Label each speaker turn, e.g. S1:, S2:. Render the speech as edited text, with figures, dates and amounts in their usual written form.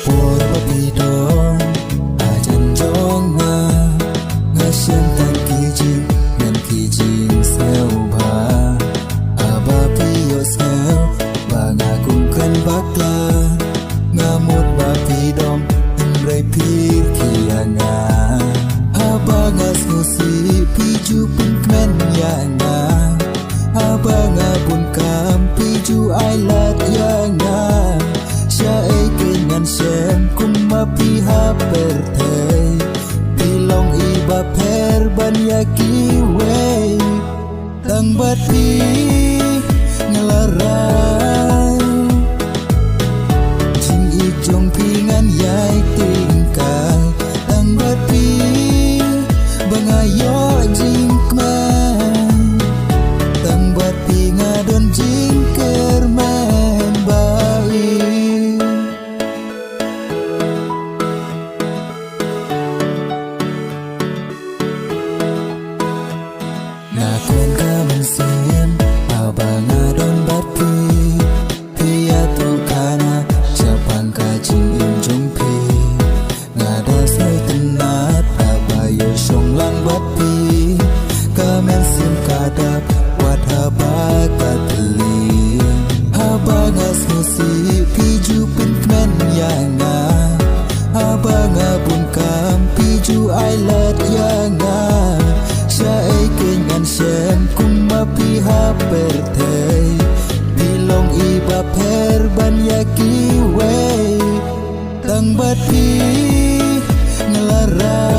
S1: por papidong ajan jonga ngasyen tan kijing nan kijing sel ba aba piyo sel banga kungkan bakla ngamut papidong imre pir kianga aba ngas ngusi piju pengkmen yanga aba ngabun kam piju ailat yanga Syai kengan sen kuma pihak bertei Pilong iba per ban yaki wei Tang bati ngelarai Jing ijong pingan yai tingkai Tang bati bangayo jing kman Tang bati ngadon jing kerman bali Nakon kaman sen abang adon bati pia tu kana japang kajing injung pi ngada sai tenat abayo song lang bati kamen sim kadap wat haba katli abang asmusi piju penkmen yanga abang abun kam piju ailat yanga Syai kengan sen kuma pihak bertei Bilong iba per ban yaki wei Tang bati ngelarai